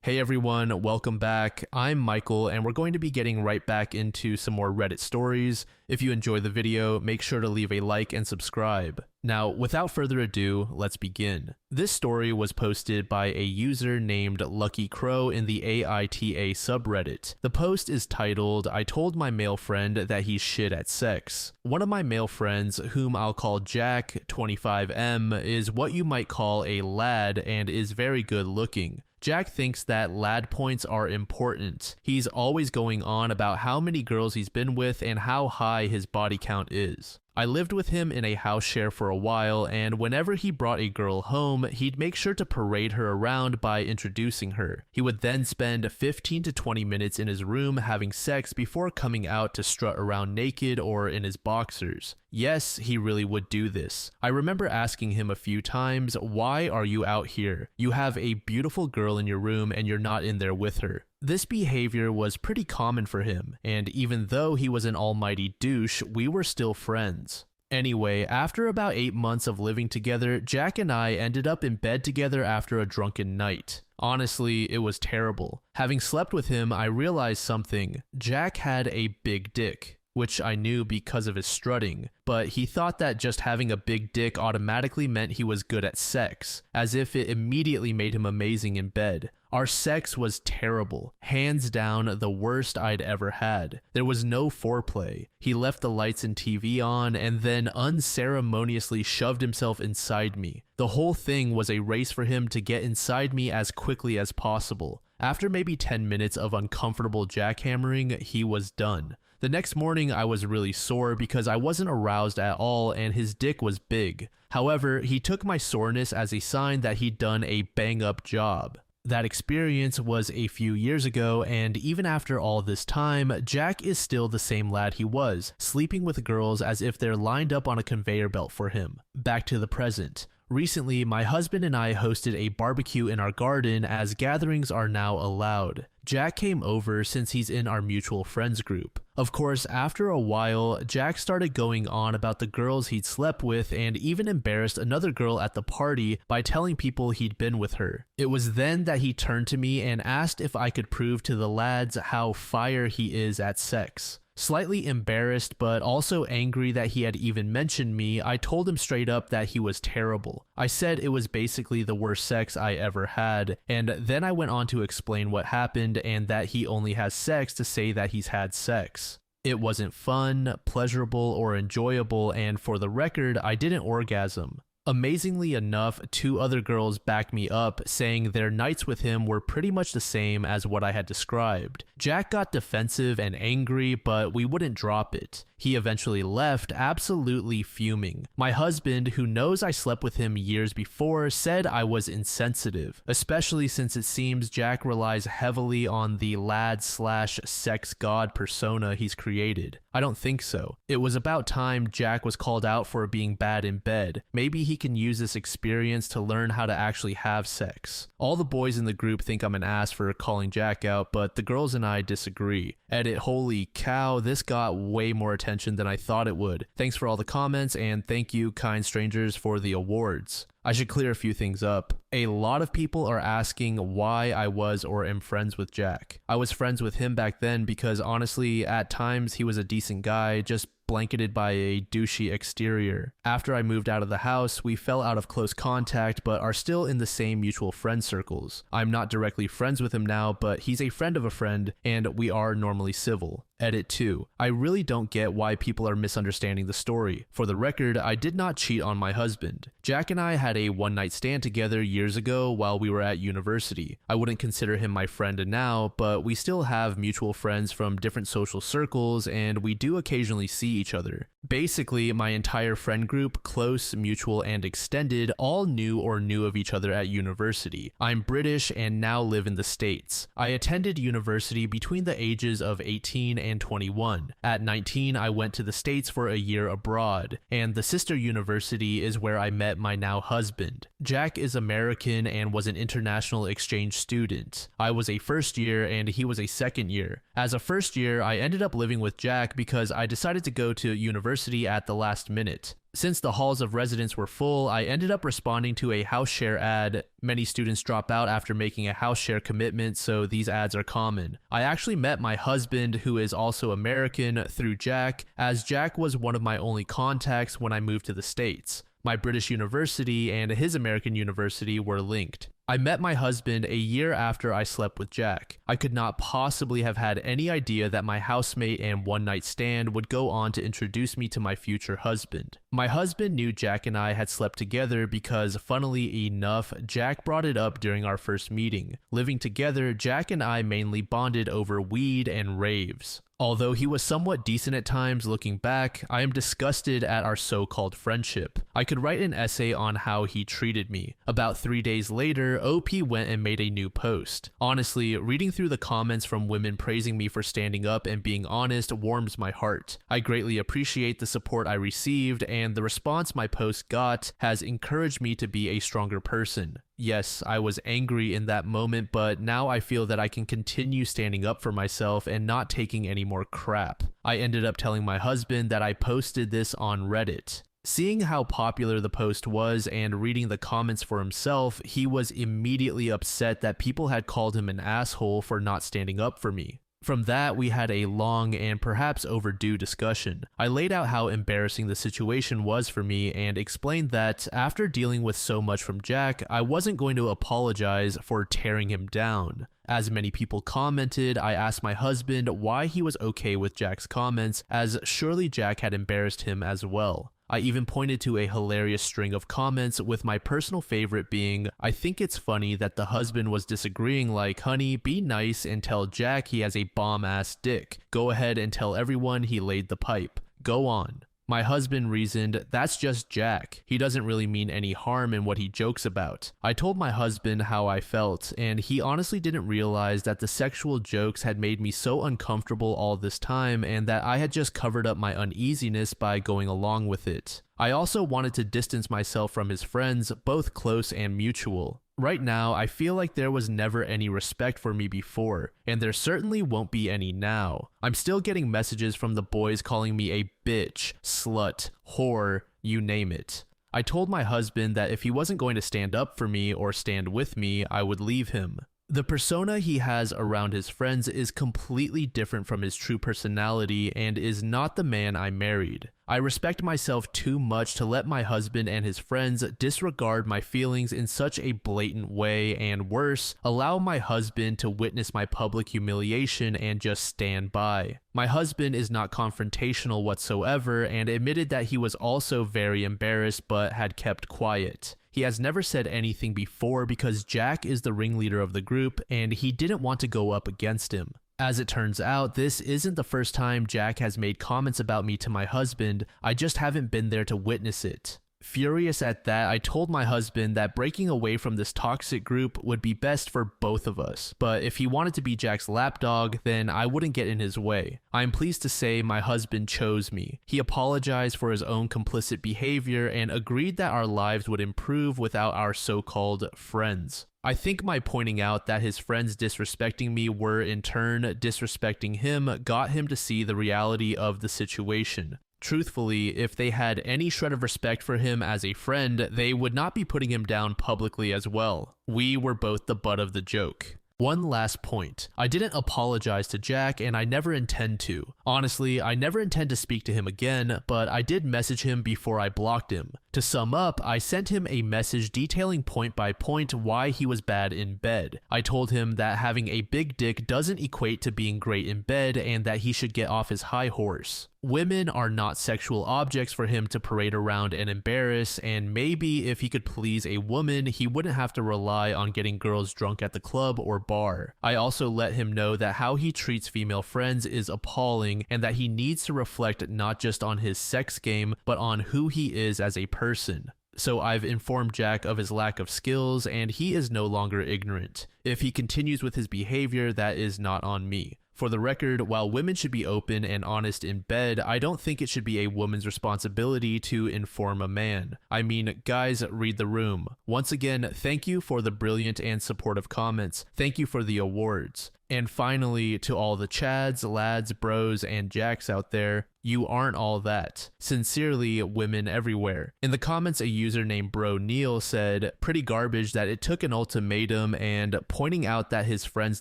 Hey everyone, welcome back. I'm Michael and we're going to be getting right back into some more Reddit stories. If you enjoy the video, make sure to leave a like and subscribe. Now, without further ado, let's begin. This story was posted by a user named Lucky Crow in the AITA subreddit. The post is titled, "I told my male friend that he's shit at sex." One of my male friends, whom I'll call Jack, 25M, is what you might call a lad and is very good looking. Jack thinks that lad points are important. He's always going on about how many girls he's been with and how high his body count is. I lived with him in a house share for a while, and whenever he brought a girl home, he'd make sure to parade her around by introducing her. He would then spend 15 to 20 minutes in his room having sex before coming out to strut around naked or in his boxers. Yes, he really would do this. I remember asking him a few times, "Why are you out here? You have a beautiful girl in your room and you're not in there with her." This behavior was pretty common for him, and even though he was an almighty douche, we were still friends. Anyway, after about 8 months of living together, Jack and I ended up in bed together after a drunken night. Honestly, it was terrible. Having slept with him, I realized something. Jack had a big dick, which I knew because of his strutting, but he thought that just having a big dick automatically meant he was good at sex, as if it immediately made him amazing in bed. Our sex was terrible, hands down the worst I'd ever had. There was no foreplay. He left the lights and TV on and then unceremoniously shoved himself inside me. The whole thing was a race for him to get inside me as quickly as possible. After maybe 10 minutes of uncomfortable jackhammering, he was done. The next morning I was really sore because I wasn't aroused at all and his dick was big. However, he took my soreness as a sign that he'd done a bang-up job. That experience was a few years ago, and even after all this time, Jack is still the same lad he was, sleeping with girls as if they're lined up on a conveyor belt for him. Back to the present. Recently, my husband and I hosted a barbecue in our garden as gatherings are now allowed. Jack came over since he's in our mutual friends group. Of course, after a while, Jack started going on about the girls he'd slept with and even embarrassed another girl at the party by telling people he'd been with her. It was then that he turned to me and asked if I could prove to the lads how fire he is at sex. Slightly embarrassed, but also angry that he had even mentioned me, I told him straight up that he was terrible. I said it was basically the worst sex I ever had, and then I went on to explain what happened and that he only has sex to say that he's had sex. It wasn't fun, pleasurable, or enjoyable, and for the record, I didn't orgasm. Amazingly enough, 2 other girls backed me up, saying their nights with him were pretty much the same as what I had described. Jack got defensive and angry, but we wouldn't drop it. He eventually left, absolutely fuming. My husband, who knows I slept with him years before, said I was insensitive, especially since it seems Jack relies heavily on the lad/sex god persona he's created. I don't think so. It was about time Jack was called out for being bad in bed. Maybe he can use this experience to learn how to actually have sex. All the boys in the group think I'm an ass for calling Jack out, but the girls and I disagree. Edit, holy cow, this got way more attention than I thought it would. Thanks for all the comments, and thank you, kind strangers, for the awards. I should clear a few things up. A lot of people are asking why I was or am friends with Jack. I was friends with him back then because honestly, at times he was a decent guy, just blanketed by a douchey exterior. After I moved out of the house, we fell out of close contact but are still in the same mutual friend circles. I'm not directly friends with him now, but he's a friend of a friend, and we are normally civil. Edit 2. I really don't get why people are misunderstanding the story. For the record, I did not cheat on my husband. Jack and I had a one-night stand together years ago while we were at university. I wouldn't consider him my friend now, but we still have mutual friends from different social circles, and we do occasionally see each other. Basically, my entire friend group, close, mutual, and extended, all knew or knew of each other at university. I'm British and now live in the States. I attended university between the ages of 18 and 21. At 19, I went to the States for a year abroad, and the sister university is where I met my now husband. Jack is American and was an international exchange student. I was a first year and he was a second year. As a first year, I ended up living with Jack because I decided to go to university university at the last minute. Since the halls of residence were full, I ended up responding to a house share ad. Many students drop out after making a house share commitment, so these ads are common. I actually met my husband, who is also American, through Jack, as Jack was one of my only contacts when I moved to the States. My British university and his American university were linked. I met my husband a year after I slept with Jack. I could not possibly have had any idea that my housemate and one-night stand would go on to introduce me to my future husband. My husband knew Jack and I had slept together because, funnily enough, Jack brought it up during our first meeting. Living together, Jack and I mainly bonded over weed and raves. Although he was somewhat decent at times, looking back, I am disgusted at our so-called friendship. I could write an essay on how he treated me. About 3 days later, OP went and made a new post. Honestly, reading through the comments from women praising me for standing up and being honest warms my heart. I greatly appreciate the support I received, and the response my post got has encouraged me to be a stronger person. Yes, I was angry in that moment, but now I feel that I can continue standing up for myself and not taking any more crap. I ended up telling my husband that I posted this on Reddit. Seeing how popular the post was and reading the comments for himself, he was immediately upset that people had called him an asshole for not standing up for me. From that, we had a long and perhaps overdue discussion. I laid out how embarrassing the situation was for me and explained that after dealing with so much from Jack, I wasn't going to apologize for tearing him down. As many people commented, I asked my husband why he was okay with Jack's comments, as surely Jack had embarrassed him as well. I even pointed to a hilarious string of comments, with my personal favorite being, "I think it's funny that the husband was disagreeing, like, honey, be nice and tell Jack he has a bomb-ass dick. Go ahead and tell everyone he laid the pipe. Go on." My husband reasoned, "That's just Jack. He doesn't really mean any harm in what he jokes about." I told my husband how I felt, and he honestly didn't realize that the sexual jokes had made me so uncomfortable all this time, and that I had just covered up my uneasiness by going along with it. I also wanted to distance myself from his friends, both close and mutual. Right now, I feel like there was never any respect for me before, and there certainly won't be any now. I'm still getting messages from the boys calling me a bitch, slut, whore, you name it. I told my husband that if he wasn't going to stand up for me or stand with me, I would leave him. The persona he has around his friends is completely different from his true personality and is not the man I married. I respect myself too much to let my husband and his friends disregard my feelings in such a blatant way, and worse, allow my husband to witness my public humiliation and just stand by. My husband is not confrontational whatsoever and admitted that he was also very embarrassed but had kept quiet. He has never said anything before because Jack is the ringleader of the group and he didn't want to go up against him. As it turns out, this isn't the first time Jack has made comments about me to my husband, I just haven't been there to witness it. Furious at that, I told my husband that breaking away from this toxic group would be best for both of us, but if he wanted to be Jack's lapdog, then I wouldn't get in his way. I am pleased to say my husband chose me. He apologized for his own complicit behavior and agreed that our lives would improve without our so-called friends. I think my pointing out that his friends disrespecting me were in turn disrespecting him got him to see the reality of the situation. Truthfully, if they had any shred of respect for him as a friend, they would not be putting him down publicly as well. We were both the butt of the joke. One last point. I didn't apologize to Jack and I never intend to. Honestly, I never intend to speak to him again, but I did message him before I blocked him. To sum up, I sent him a message detailing point by point why he was bad in bed. I told him that having a big dick doesn't equate to being great in bed and that he should get off his high horse. Women are not sexual objects for him to parade around and embarrass, and maybe if he could please a woman, he wouldn't have to rely on getting girls drunk at the club or bar. I also let him know that how he treats female friends is appalling and that he needs to reflect not just on his sex game, but on who he is as a person. So I've informed Jack of his lack of skills and he is no longer ignorant. If he continues with his behavior, that is not on me. For the record, while women should be open and honest in bed, I don't think it should be a woman's responsibility to inform a man. I mean, guys, read the room. Once again, thank you for the brilliant and supportive comments. Thank you for the awards. And finally, to all the Chads, lads, bros, and jacks out there, you aren't all that. Sincerely, women everywhere. In the comments, a user named Bro Neil said, pretty garbage that it took an ultimatum, and pointing out that his friends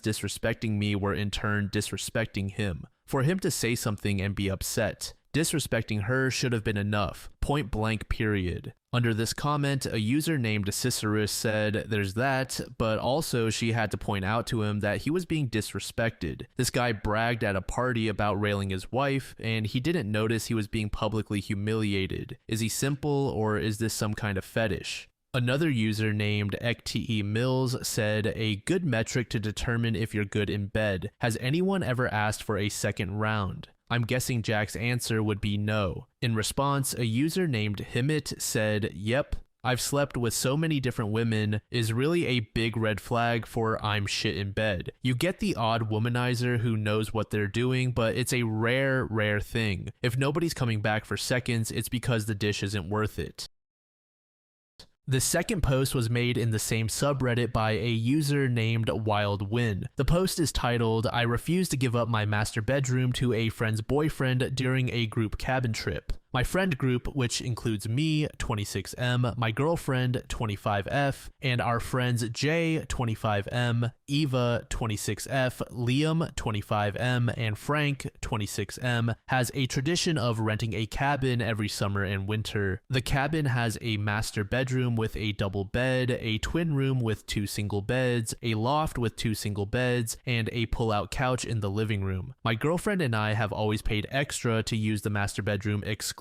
disrespecting me were in turn disrespecting him. For him to say something and be upset. Disrespecting her should have been enough. Point blank period. Under this comment, a user named Cicerus said, there's that, but also she had to point out to him that he was being disrespected. This guy bragged at a party about railing his wife, and he didn't notice he was being publicly humiliated. Is he simple, or is this some kind of fetish? Another user named Ekte Mills said, a good metric to determine if you're good in bed. Has anyone ever asked for a second round? I'm guessing Jack's answer would be no. In response, a user named Himit said, yep, I've slept with so many different women is really a big red flag for I'm shit in bed. You get the odd womanizer who knows what they're doing, but it's a rare thing. If nobody's coming back for seconds, it's because the dish isn't worth it. The second post was made in the same subreddit by a user named Wild Win. The post is titled, I refuse to give up my master bedroom to a friend's boyfriend during a group cabin trip. My friend group, which includes me, 26M, my girlfriend, 25F, and our friends Jay, 25M, Eva, 26F, Liam, 25M, and Frank, 26M, has a tradition of renting a cabin every summer and winter. The cabin has a master bedroom with a double bed, a twin room with 2 single beds, a loft with 2 single beds, and a pull-out couch in the living room. My girlfriend and I have always paid extra to use the master bedroom exclusively.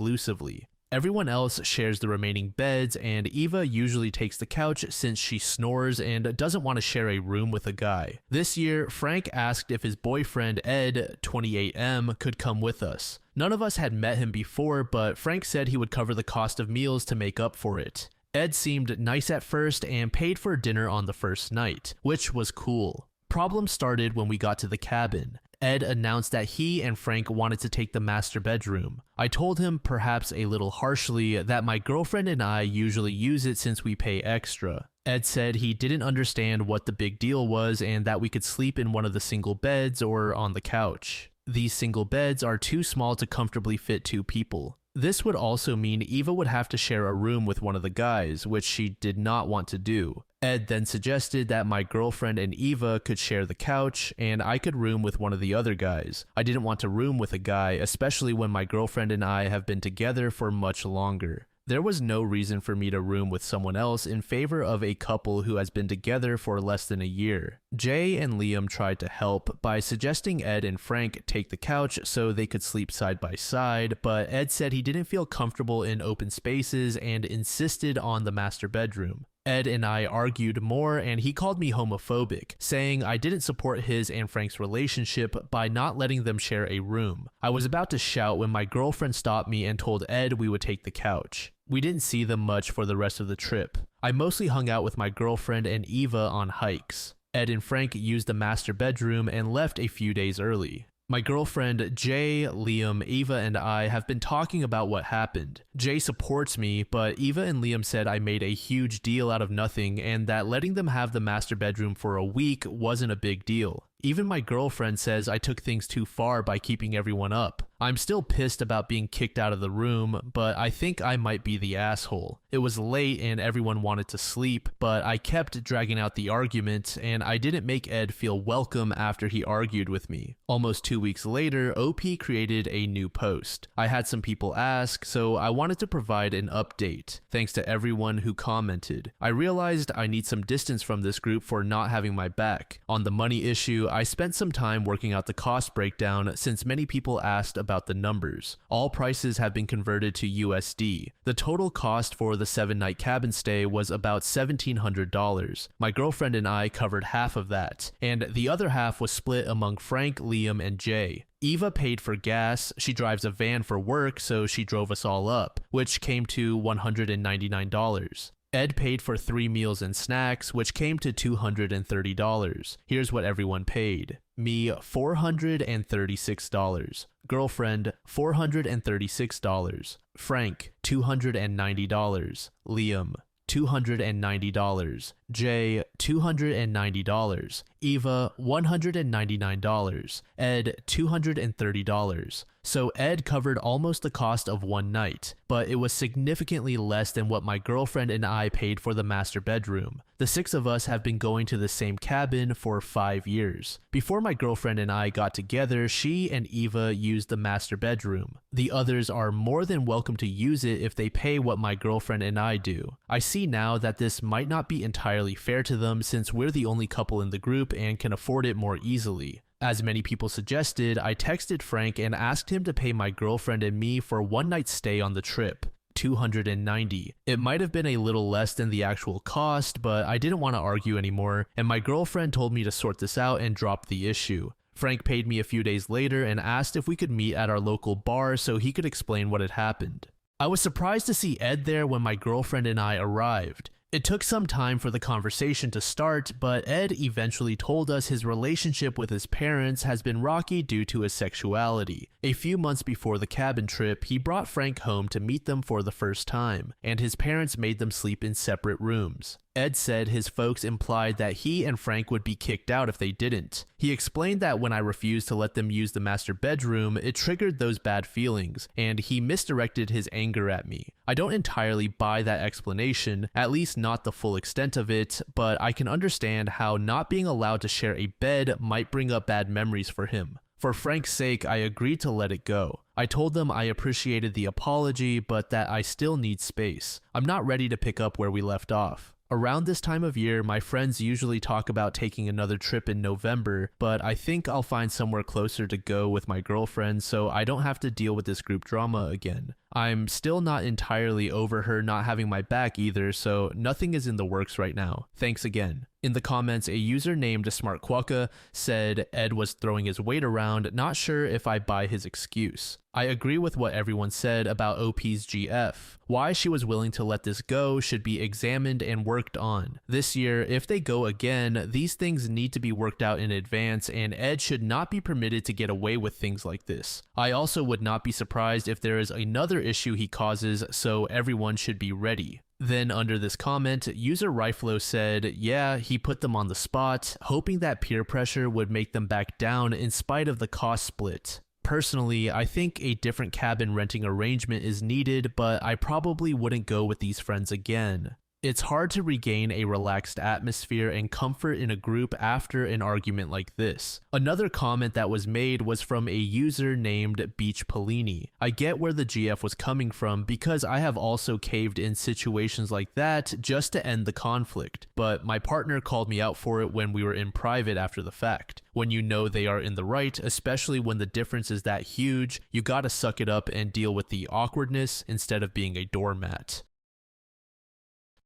Everyone else shares the remaining beds, and Eva usually takes the couch since she snores and doesn't want to share a room with a guy. This year, Frank asked if his boyfriend Ed, 28M, could come with us. None of us had met him before, but Frank said he would cover the cost of meals to make up for it. Ed seemed nice at first and paid for dinner on the first night, which was cool. Problems started when we got to the cabin. Ed announced that he and Frank wanted to take the master bedroom. I told him, perhaps a little harshly, that my girlfriend and I usually use it since we pay extra. Ed said he didn't understand what the big deal was and that we could sleep in one of the single beds or on the couch. These single beds are too small to comfortably fit 2 people. This would also mean Eva would have to share a room with one of the guys, which she did not want to do. Ed then suggested that my girlfriend and Eva could share the couch, and I could room with one of the other guys. I didn't want to room with a guy, especially when my girlfriend and I have been together for much longer. There was no reason for me to room with someone else in favor of a couple who has been together for less than a year. Jay and Liam tried to help by suggesting Ed and Frank take the couch so they could sleep side by side, but Ed said he didn't feel comfortable in open spaces and insisted on the master bedroom. Ed and I argued more, and he called me homophobic, saying I didn't support his and Frank's relationship by not letting them share a room. I was about to shout when my girlfriend stopped me and told Ed we would take the couch. We didn't see them much for the rest of the trip. I mostly hung out with my girlfriend and Eva on hikes. Ed and Frank used the master bedroom and left a few days early. My girlfriend, Jay, Liam, Eva, and I have been talking about what happened. Jay supports me, but Eva and Liam said I made a huge deal out of nothing and that letting them have the master bedroom for a week wasn't a big deal. Even my girlfriend says I took things too far by keeping everyone up. I'm still pissed about being kicked out of the room, but I think I might be the asshole. It was late and everyone wanted to sleep, but I kept dragging out the argument and I didn't make Ed feel welcome after he argued with me. Almost 2 weeks later, OP created a new post. I had some people ask, so I wanted to provide an update. Thanks to everyone who commented. I realized I need some distance from this group for not having my back. On the money issue, I spent some time working out the cost breakdown since many people asked about the numbers. All prices have been converted to USD. The total cost for the 7-night cabin stay was about $1,700. My girlfriend and I covered half of that, and the other half was split among Frank, Liam, and Jay. Eva paid for gas. She drives a van for work, so she drove us all up, which came to $199. Ed paid for 3 meals and snacks, which came to $230. Here's what everyone paid. Me, $436. Girlfriend, $436. Frank, $290. Liam, $290, Jay, $290, Eva, $199, Ed, $230. So Ed covered almost the cost of one night, but it was significantly less than what my girlfriend and I paid for the master bedroom. The 6 of us have been going to the same cabin for 5 years. Before my girlfriend and I got together, she and Eva used the master bedroom. The others are more than welcome to use it if they pay what my girlfriend and I do. I see now that this might not be entirely fair to them since we're the only couple in the group and can afford it more easily. As many people suggested, I texted Frank and asked him to pay my girlfriend and me for one night's stay on the trip. $290. It might have been a little less than the actual cost, but I didn't want to argue anymore, and my girlfriend told me to sort this out and drop the issue. Frank paid me a few days later and asked if we could meet at our local bar so he could explain what had happened. I was surprised to see Ed there when my girlfriend and I arrived. It took some time for the conversation to start, but Ed eventually told us his relationship with his parents has been rocky due to his sexuality. A few months before the cabin trip, he brought Frank home to meet them for the first time, and his parents made them sleep in separate rooms. Ed said his folks implied that he and Frank would be kicked out if they didn't. He explained that when I refused to let them use the master bedroom, it triggered those bad feelings, and he misdirected his anger at me. I don't entirely buy that explanation, at least not the full extent of it, but I can understand how not being allowed to share a bed might bring up bad memories for him. For Frank's sake, I agreed to let it go. I told them I appreciated the apology, but that I still need space. I'm not ready to pick up where we left off. Around this time of year, my friends usually talk about taking another trip in November, but I think I'll find somewhere closer to go with my girlfriend so I don't have to deal with this group drama again. I'm still not entirely over her not having my back either, so nothing is in the works right now. Thanks again. In the comments, a user named SmartQuokka said Ed was throwing his weight around, not sure if I buy his excuse. I agree with what everyone said about OP's GF. Why she was willing to let this go should be examined and worked on. This year, if they go again, these things need to be worked out in advance, and Ed should not be permitted to get away with things like this. I also would not be surprised if there is another issue he causes, so everyone should be ready. Then under this comment, user Riflo said, yeah, he put them on the spot, hoping that peer pressure would make them back down in spite of the cost split. Personally, I think a different cabin renting arrangement is needed, but I probably wouldn't go with these friends again. It's hard to regain a relaxed atmosphere and comfort in a group after an argument like this. Another comment that was made was from a user named Beach Pellini. I get where the GF was coming from because I have also caved in situations like that just to end the conflict, but my partner called me out for it when we were in private after the fact. When you know they are in the right, especially when the difference is that huge, you gotta suck it up and deal with the awkwardness instead of being a doormat.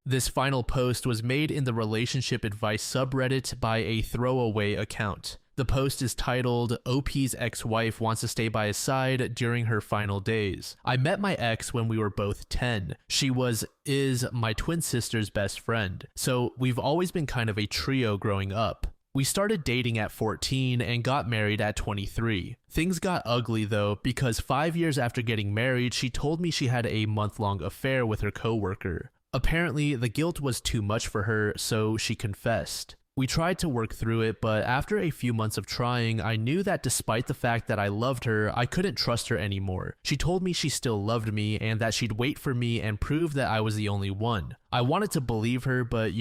This final post was made in the relationship advice subreddit by a throwaway account. The post is titled, OP's ex-wife wants to stay by his side during her final days. I met my ex when we were both 10. She is my twin sister's best friend, so we've always been kind of a trio growing up. We started dating at 14 and got married at 23. Things got ugly though, because 5 years after getting married, she told me she had a month-long affair with her coworker. Apparently, the guilt was too much for her, so she confessed. We tried to work through it, but after a few months of trying, I knew that despite the fact that I loved her, I couldn't trust her anymore. She told me she still loved me and that she'd wait for me and prove that I was the only one. I wanted to believe her, but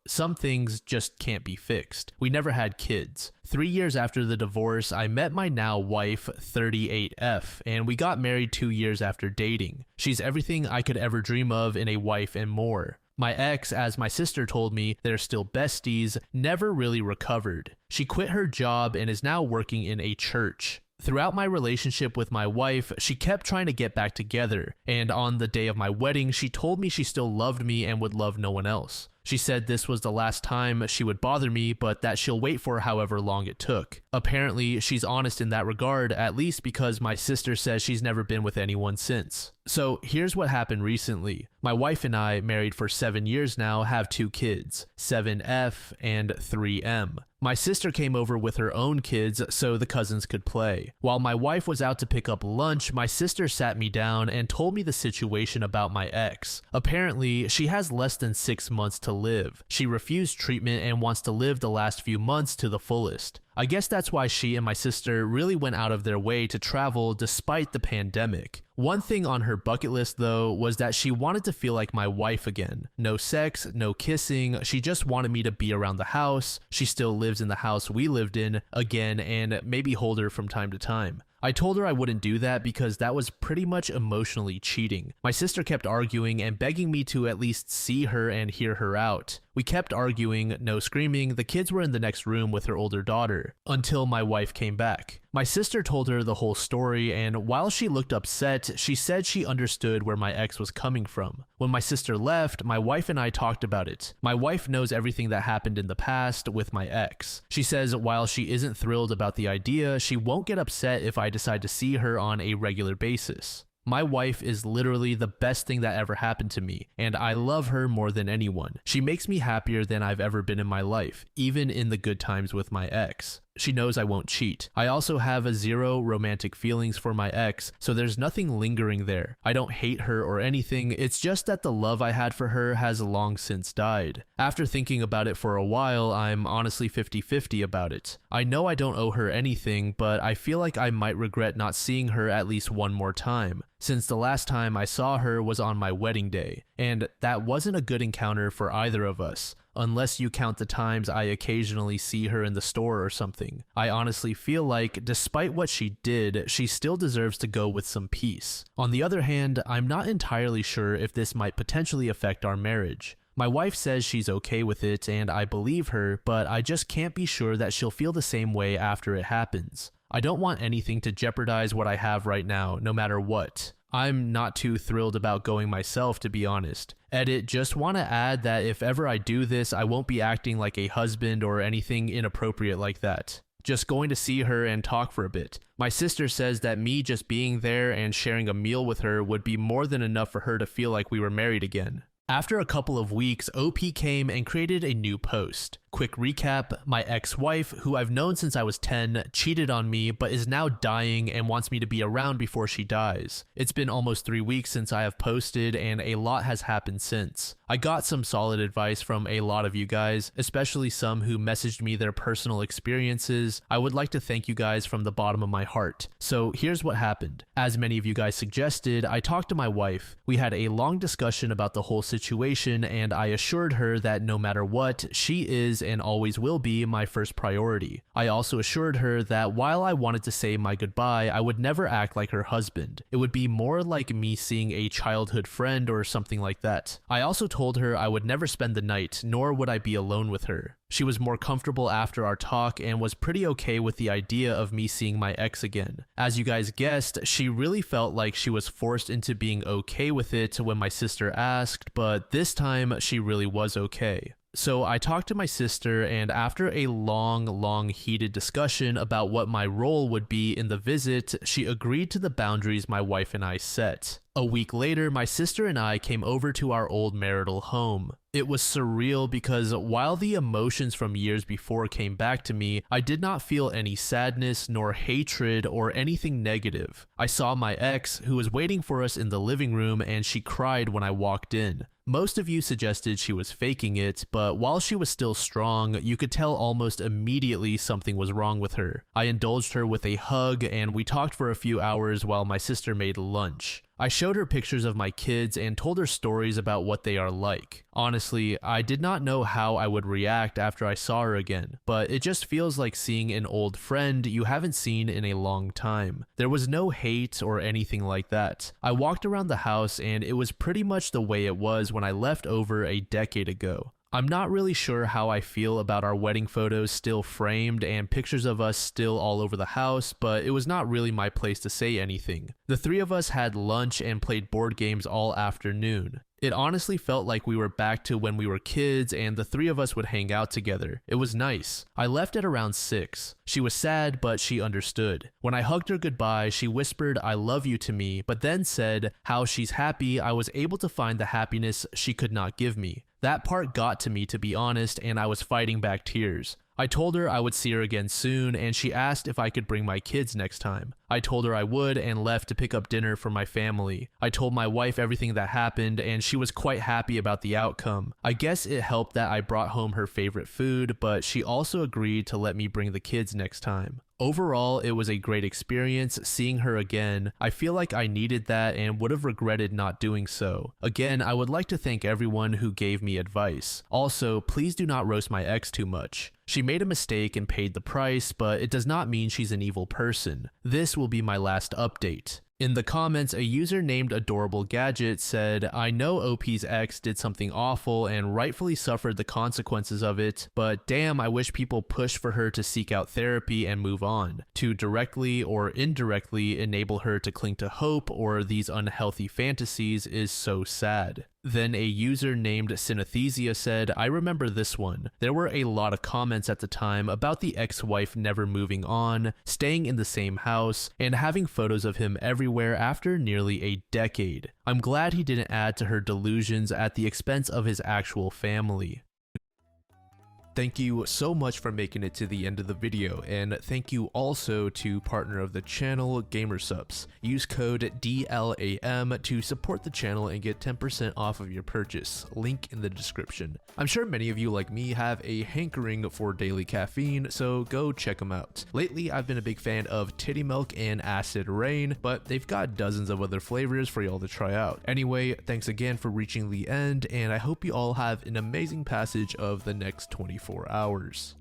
some things just can't be fixed. We never had kids. 3 years after the divorce, I met my now wife, 38F, and we got married 2 years after dating. She's everything I could ever dream of in a wife and more. My ex, as my sister told me, they're still besties, never really recovered. She quit her job and is now working in a church. Throughout my relationship with my wife, she kept trying to get back together, and on the day of my wedding, she told me she still loved me and would love no one else. She said this was the last time she would bother me, but that she'll wait for however long it took. Apparently, she's honest in that regard, at least because my sister says she's never been with anyone since. So here's what happened recently. My wife and I, married for 7 years now, have 2 kids, 7F and 3M. My sister came over with her own kids so the cousins could play. While my wife was out to pick up lunch, my sister sat me down and told me the situation about my ex. Apparently, she has less than 6 months to live. She refused treatment and wants to live the last few months to the fullest. I guess that's why she and my sister really went out of their way to travel despite the pandemic. One thing on her bucket list though was that she wanted to feel like my wife again. No sex, no kissing, she just wanted me to be around the house. She still lives in the house we lived in again and maybe hold her from time to time. I told her I wouldn't do that because that was pretty much emotionally cheating. My sister kept arguing and begging me to at least see her and hear her out. We kept arguing, no screaming, the kids were in the next room with her older daughter, until my wife came back. My sister told her the whole story, and while she looked upset, she said she understood where my ex was coming from. When my sister left, my wife and I talked about it. My wife knows everything that happened in the past with my ex. She says while she isn't thrilled about the idea, she won't get upset if I decide to see her on a regular basis. My wife is literally the best thing that ever happened to me, and I love her more than anyone. She makes me happier than I've ever been in my life, even in the good times with my ex. She knows I won't cheat. I also have 0 romantic feelings for my ex, so there's nothing lingering there. I don't hate her or anything, it's just that the love I had for her has long since died. After thinking about it for a while, I'm honestly 50-50 about it. I know I don't owe her anything, but I feel like I might regret not seeing her at least one more time, since the last time I saw her was on my wedding day, and that wasn't a good encounter for either of us. Unless you count the times I occasionally see her in the store or something. I honestly feel like, despite what she did, she still deserves to go with some peace. On the other hand, I'm not entirely sure if this might potentially affect our marriage. My wife says she's okay with it, and I believe her, but I just can't be sure that she'll feel the same way after it happens. I don't want anything to jeopardize what I have right now, no matter what. I'm not too thrilled about going myself, to be honest. Edit, just want to add that if ever I do this, I won't be acting like a husband or anything inappropriate like that. Just going to see her and talk for a bit. My sister says that me just being there and sharing a meal with her would be more than enough for her to feel like we were married again. After a couple of weeks, OP came and created a new post. Quick recap, my ex-wife, who I've known since I was 10, cheated on me but is now dying and wants me to be around before she dies. It's been almost 3 weeks since I have posted and a lot has happened since. I got some solid advice from a lot of you guys, especially some who messaged me their personal experiences. I would like to thank you guys from the bottom of my heart. So here's what happened. As many of you guys suggested, I talked to my wife. We had a long discussion about the whole situation and I assured her that no matter what, she is and always will be my first priority. I also assured her that while I wanted to say my goodbye, I would never act like her husband. It would be more like me seeing a childhood friend or something like that. I also told her I would never spend the night, nor would I be alone with her. She was more comfortable after our talk and was pretty okay with the idea of me seeing my ex again. As you guys guessed, she really felt like she was forced into being okay with it when my sister asked, but this time she really was okay. So I talked to my sister, and after a long heated discussion about what my role would be in the visit, she agreed to the boundaries my wife and I set. A week later, my sister and I came over to our old marital home. It was surreal because while the emotions from years before came back to me, I did not feel any sadness nor hatred or anything negative. I saw my ex, who was waiting for us in the living room, and she cried when I walked in. Most of you suggested she was faking it, but while she was still strong, you could tell almost immediately something was wrong with her. I indulged her with a hug, and we talked for a few hours while my sister made lunch. I showed her pictures of my kids and told her stories about what they are like. Honestly, I did not know how I would react after I saw her again, but it just feels like seeing an old friend you haven't seen in a long time. There was no hate or anything like that. I walked around the house and it was pretty much the way it was when I left over a decade ago. I'm not really sure how I feel about our wedding photos still framed and pictures of us still all over the house, but it was not really my place to say anything. The three of us had lunch and played board games all afternoon. It honestly felt like we were back to when we were kids and the three of us would hang out together. It was nice. I left at around 6. She was sad, but she understood. When I hugged her goodbye, she whispered "I love you" to me, but then said how she's happy I was able to find the happiness she could not give me. That part got to me, to be honest, and I was fighting back tears. I told her I would see her again soon, and she asked if I could bring my kids next time. I told her I would and left to pick up dinner for my family. I told my wife everything that happened, and she was quite happy about the outcome. I guess it helped that I brought home her favorite food, but she also agreed to let me bring the kids next time. Overall, it was a great experience seeing her again. I feel like I needed that and would have regretted not doing so. Again, I would like to thank everyone who gave me advice. Also, please do not roast my ex too much. She made a mistake and paid the price, but it does not mean she's an evil person. This will be my last update. In the comments, a user named Adorable Gadget said, "I know OP's ex did something awful and rightfully suffered the consequences of it, but damn, I wish people push for her to seek out therapy and move on. To directly or indirectly enable her to cling to hope or these unhealthy fantasies is so sad." Then a user named Synesthesia said, "I remember this one. There were a lot of comments at the time about the ex-wife never moving on, staying in the same house, and having photos of him everywhere after nearly a decade. I'm glad he didn't add to her delusions at the expense of his actual family." Thank you so much for making it to the end of the video, and thank you also to partner of the channel, Gamersupps. Use code DLAM to support the channel and get 10% off of your purchase, link in the description. I'm sure many of you like me have a hankering for daily caffeine, so go check them out. Lately, I've been a big fan of Titty Milk and Acid Rain, but they've got dozens of other flavors for y'all to try out. Anyway, thanks again for reaching the end, and I hope you all have an amazing passage of the next 24 hours.